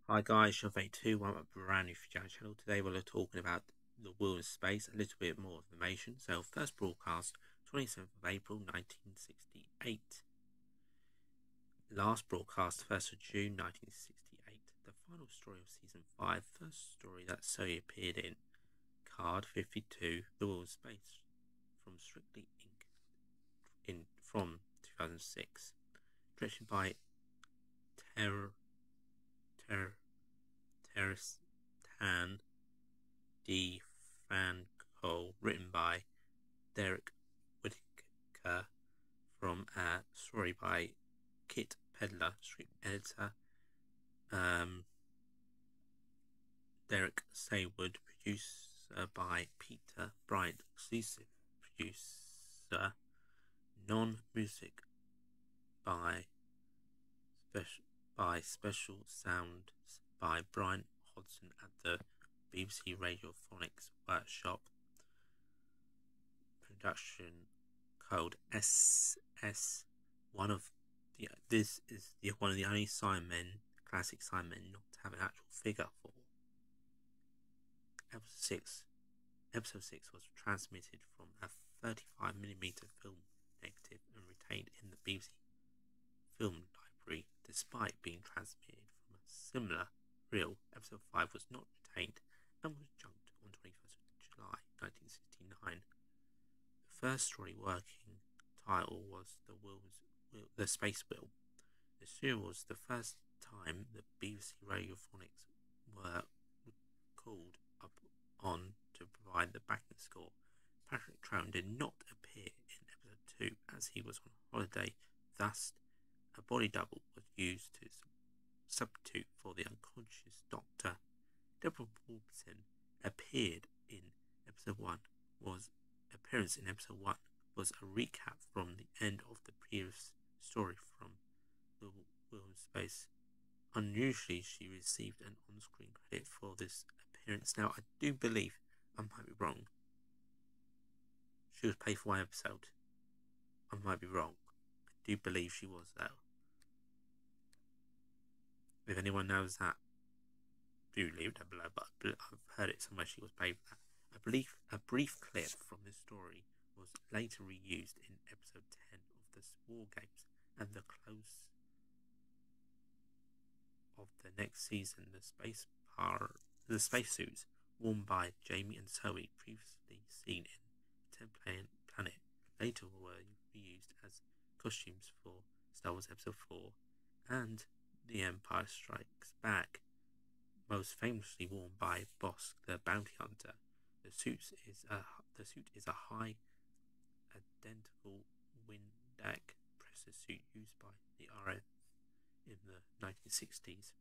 Hi guys, Shove82, I'm a brand new channel. Today we're talking about the Wheel of Space, a little bit more information. So first broadcast, 27th of April 1968. Last broadcast, 1st of June 1968. The final story of season 5, first story that Zoe appeared in. Card 52, The Wheel of Space, from Strictly Inc. from 2006. Directed by Terrence Tan D. Franco, written by Derek Whitaker, from a story by Kit Pedler, script editor Derek Saywood, producer by Peter Bryant, exclusive producer, non-music by special sounds by Brian Hodgson at the BBC Radiophonics Workshop. Production code SS. This is one of the only classic Signmen not to have an actual figure for. Episode 6 was transmitted from a 35mm film negative and retained in the BBC film library. Despite being transmitted from a similar reel, episode 5 was not retained and was junked on 21st of July 1969. The first story working title was The Space Wheel. The serial was the first time the BBC Radiophonics were called up on to provide the backing score. Patrick Troughton did not appear in episode 2 as he was on holiday, thus a body double was used to substitute for the unconscious Doctor. Deborah Wolfson appearance in episode 1 was a recap from the end of the previous story from The Wheel of Space. Unusually, she received an on-screen credit for this appearance. Now, I do believe, I might be wrong, she was paid for one episode. I might be wrong. I do believe she was, though. If anyone knows that, do leave it below, but I've heard it somewhere she was paid for that. A brief clip from this story was later reused in episode 10 of the War Games, and the close of the next season, the spacesuits worn by Jamie and Zoe, previously seen in 10 Planet, later were reused as costumes for Star Wars Episode 4 and The Empire Strikes Back, most famously worn by Bosk the Bounty Hunter. The suit is a high identical Windeck presser suit used by the RAF in the 1960s.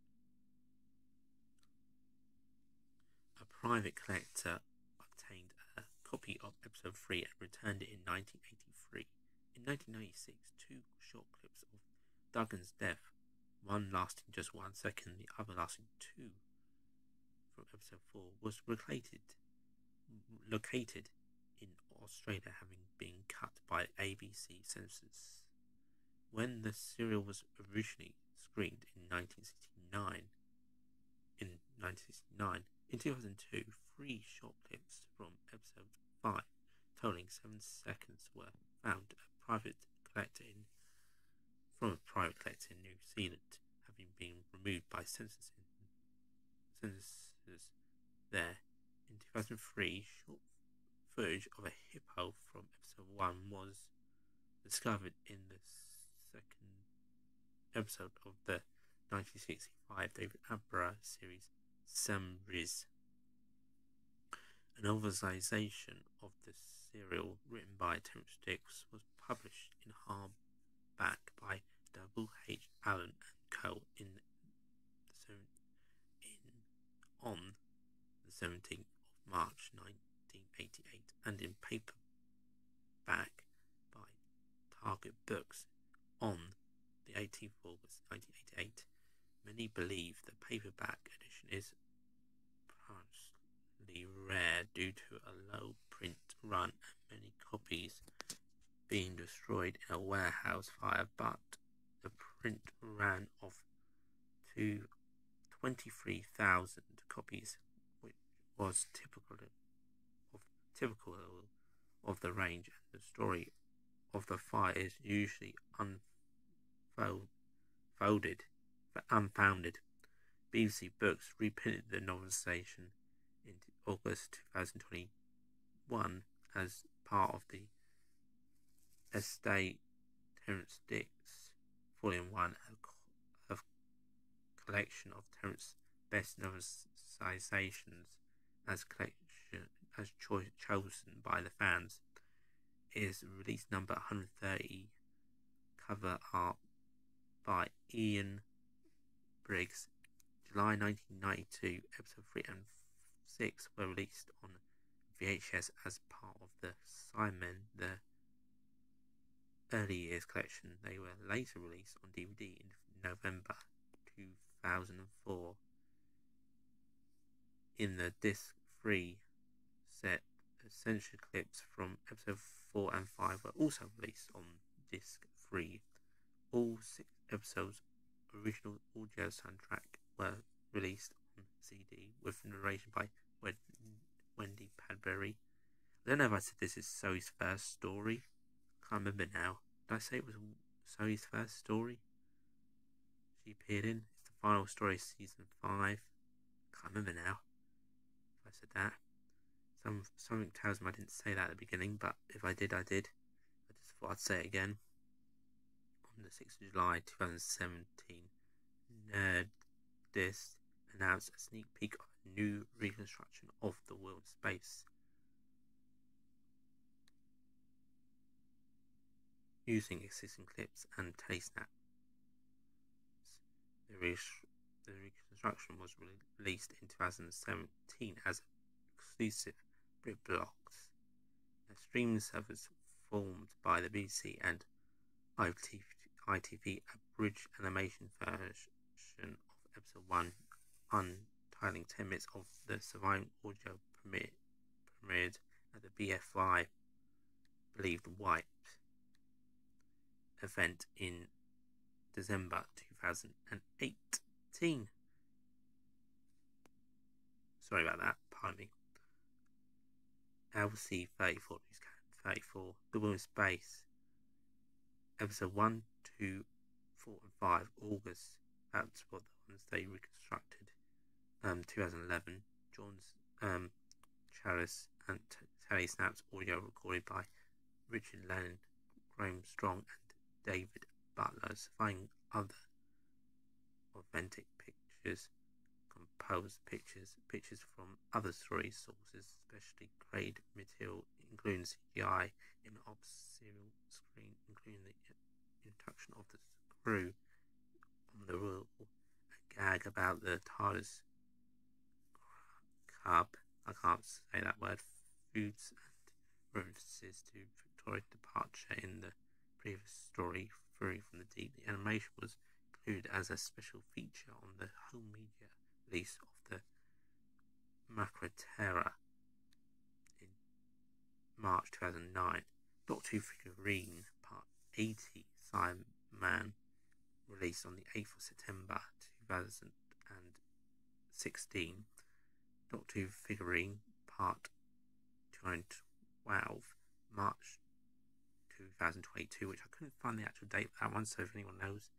A private collector obtained a copy of episode 3 and returned it in 1983. In 1996, two short clips of Duggan's death, one lasting just 1 second, the other lasting 2, from episode 4, was located in Australia, having been cut by ABC censors. When the serial was originally screened in 1969, in 2002, 3 short clips from episode 5, totaling 7 seconds, were found from a private collector in New Zealand, having been removed by censors there. In 2003, short footage of a hippo from episode 1 was discovered in the second episode of the 1965 David Attenborough series Samriz. A novelization of the serial written by Terence Dicks was published in hardback by W. H. Allen and Co. on the 17th of March 1988, and in paperback by Target Books on the 18th of August 1988. Many believe the paperback edition is partially rare due to a low print run and many copies being destroyed in a warehouse fire, but the print ran of 20 23,000 copies, which was typical of the range, and the story of the fire is usually unfounded. BBC Books reprinted the novelisation in August 2021 as part of the Estate Terrance Dicks Volume 1, a collection of Terrance's best novelisations chosen by the fans. It is release number 130, cover art by Ian Briggs. July 1992, episode 3 and 6 were released on VHS as part of the Simon the Early Years collection. They were later released on DVD in November 2004. In the disc 3 set, essential clips from episode 4 and 5 were also released on disc 3. All 6 episodes' original audio soundtrack were released on CD with narration by Wendy Padbury. I don't know if I said this is Zoe's first story. Can't remember now. Did I say it was Zoe's first story she appeared in? It's the final story of season 5. Can't remember now if I said that. Something tells me I didn't say that at the beginning, but if I did, I did. I just thought I'd say it again. On the 6th of July 2017, Nerdist announced a sneak peek of a new reconstruction of the world space. Using existing clips and telesnaps. The reconstruction was released in 2017 as exclusive BritBox. Streaming service formed by the BBC and ITV abridged animation version of episode 1, untitling 10 minutes of the surviving audio premiered at the BFI Believed White event in December 2018. Sorry about that, pardon me. LC 34, 34, The Women's Space, episode 1, 2, 4 and 5, August. That's what the ones they reconstructed. 2011, John's Chalice and telesnaps audio recorded by Richard Lennon, Graham Strong and David Butler, surviving other authentic pictures, composed pictures from other story sources, especially grade material, including CGI in obscure screen, including the introduction of the crew on the wheel, a gag about the TARDIS cub, I can't say that word, foods and references to Victoria's departure in the previous story, Fury from the Deep. The animation was included as a special feature on the home media release of the Macra Terra in March 2009. Doctor Who figurine Part 80 Cyberman released on the 8th of September 2016. Doctor Who figurine Part 212 March 2022, which I couldn't find the actual date for that one, so if anyone knows,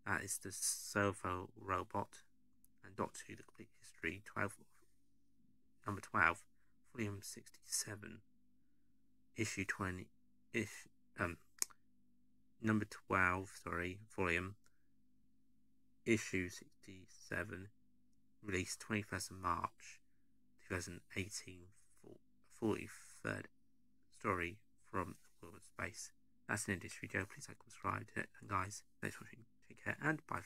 that is the Servo Robot. And Doctor Who The Complete History, number 12, volume 67, issue 20, number 12, volume, issue 67, released 21st of March 2018, 43rd story from the world of space. That's an industry video. Please like, subscribe to it, and guys, thanks for watching. Take care and bye.